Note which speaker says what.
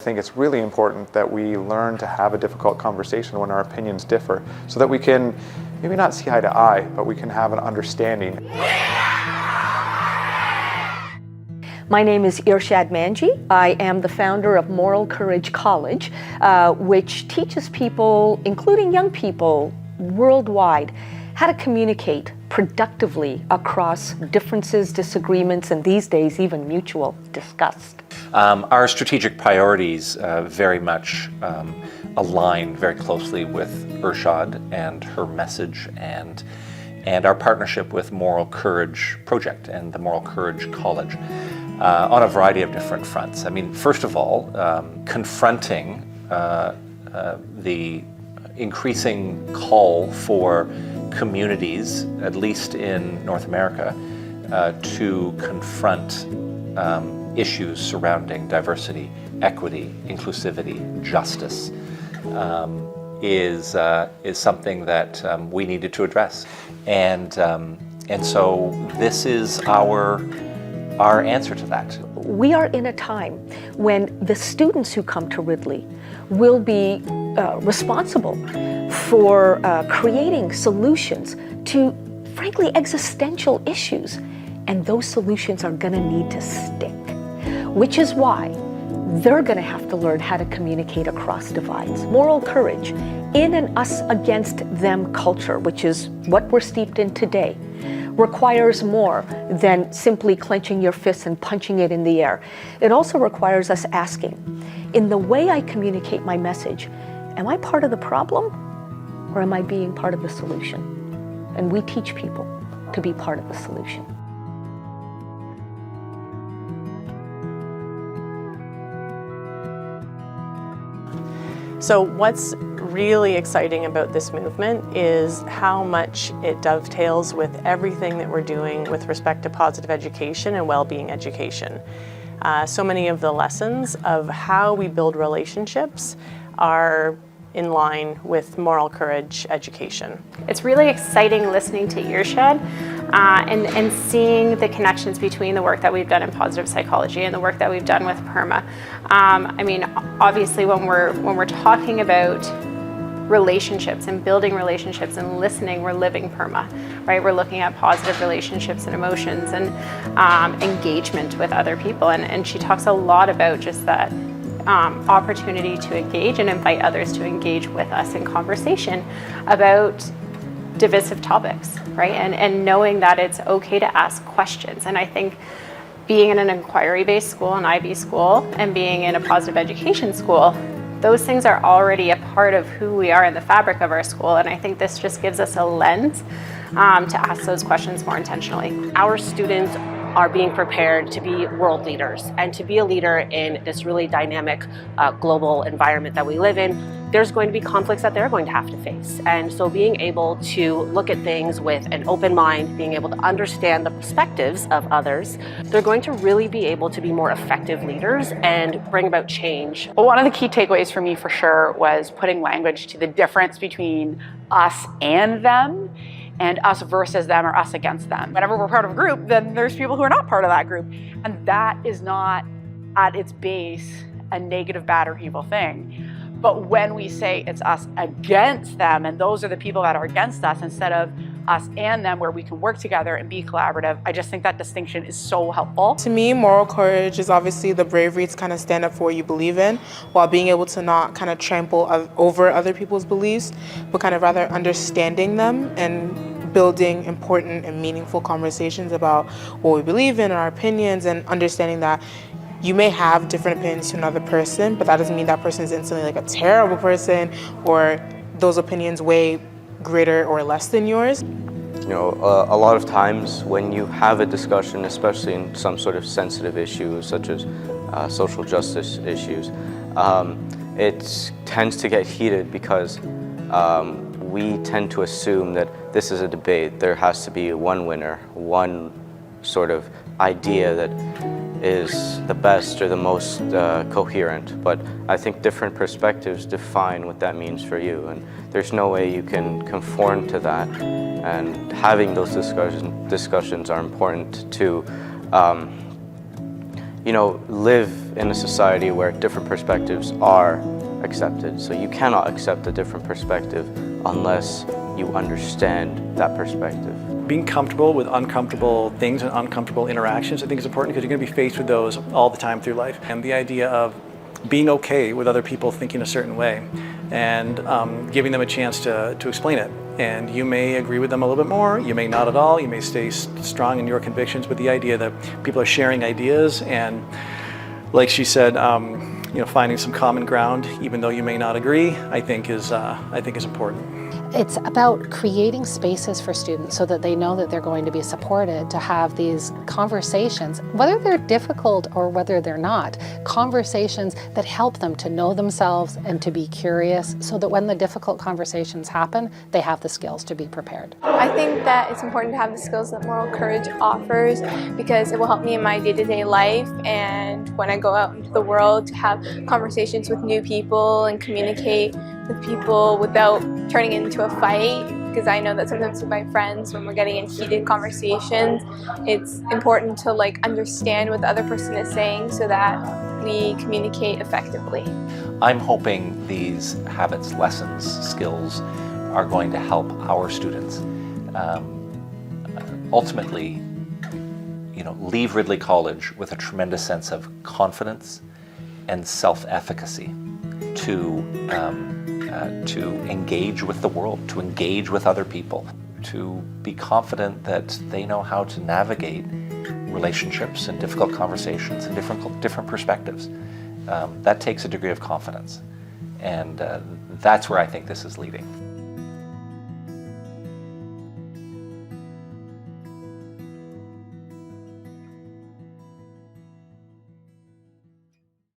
Speaker 1: I think it's really important that we learn to have a difficult conversation when our opinions differ, so that we can maybe not see eye to eye, but we can have an understanding.
Speaker 2: My name is Irshad Manji. I am the founder of Ridley College, which teaches people, including young people worldwide, how to communicate productively across differences, disagreements, and these days even mutual disgust.
Speaker 3: Our strategic priorities very much align very closely with Irshad and her message and our partnership with Moral Courage Project and the Moral Courage College on a variety of different fronts. I mean, first of all, confronting the increasing call for communities, at least in North America, to confront issues surrounding diversity, equity, inclusivity, justice is something that we needed to address, and so this is our answer to that.
Speaker 2: We are in a time when the students who come to Ridley will be responsible for creating solutions to, frankly, existential issues, and those solutions are going to need to stick, which is why they're going to have to learn how to communicate across divides. Moral courage in an us against them culture, which is what we're steeped in today, requires more than simply clenching your fists and punching it in the air. It also requires us asking, in the way I communicate my message, am I part of the problem or am I being part of the solution? And we teach people to be part of the solution.
Speaker 4: So what's really exciting about this movement is how much it dovetails with everything that we're doing with respect to positive education and well-being education. So many of the lessons of how we build relationships are in line with moral courage education.
Speaker 5: It's really exciting listening to Irshad and seeing the connections between the work that we've done in positive psychology and the work that we've done with PERMA. I mean, obviously when we're talking about relationships and building relationships and listening, we're living PERMA, right? We're looking at positive relationships and emotions and engagement with other people. And she talks a lot about just that opportunity to engage and invite others to engage with us in conversation about divisive topics, right? And knowing that it's okay to ask questions. And I think being in an inquiry-based school, an IB school, and being in a positive education school, those things are already a part of who we are in the fabric of our school. And I think this just gives us a lens to ask those questions more intentionally.
Speaker 6: Our students are being prepared to be world leaders and to be a leader in this really dynamic global environment that we live in. There's going to be conflicts that they're going to have to face. And so being able to look at things with an open mind, being able to understand the perspectives of others, they're going to really be able to be more effective leaders and bring about change.
Speaker 7: Well, one of the key takeaways for me for sure was putting language to the difference between us and them, and us versus them or us against them. Whenever we're part of a group, then there's people who are not part of that group. And that is not at its base a negative, bad, or evil thing. But when we say it's us against them, and those are the people that are against us, instead of us and them, where we can work together and be collaborative, I just think that distinction is so helpful.
Speaker 8: To me, moral courage is obviously the bravery to kind of stand up for what you believe in, while being able to not kind of trample over other people's beliefs, but kind of rather understanding them and building important and meaningful conversations about what we believe in and our opinions, and understanding that you may have different opinions to another person, but that doesn't mean that person is instantly like a terrible person or those opinions way greater or less than yours.
Speaker 9: You know, a lot of times when you have a discussion, especially in some sort of sensitive issues such as social justice issues, it tends to get heated because we tend to assume that this is a debate. There has to be one winner, one sort of idea that is the best or the most coherent. But I think different perspectives define what that means for you, and there's no way you can conform to that. And having those discussions are important to live in a society where different perspectives are accepted. So you cannot accept a different perspective unless you understand that perspective.
Speaker 10: Being comfortable with uncomfortable things and uncomfortable interactions, I think is important because you're going to be faced with those all the time through life. And the idea of being okay with other people thinking a certain way and giving them a chance to explain it. And you may agree with them a little bit more, you may not at all, you may stay strong in your convictions, but the idea that people are sharing ideas and, like she said, finding some common ground, even though you may not agree, I think is important.
Speaker 11: It's about creating spaces for students so that they know that they're going to be supported to have these conversations, whether they're difficult or whether they're not, conversations that help them to know themselves and to be curious so that when the difficult conversations happen, they have the skills to be prepared.
Speaker 12: I think that it's important to have the skills that Moral Courage offers because it will help me in my day-to-day life and when I go out into the world to have conversations with new people and communicate with people without turning it into a fight, because I know that sometimes with my friends when we're getting in heated conversations it's important to understand what the other person is saying so that we communicate effectively.
Speaker 3: I'm hoping these habits, lessons, skills are going to help our students ultimately leave Ridley College with a tremendous sense of confidence and self-efficacy to engage with the world, to engage with other people, to be confident that they know how to navigate relationships and difficult conversations and different perspectives. That takes a degree of confidence, and that's where I think this is leading.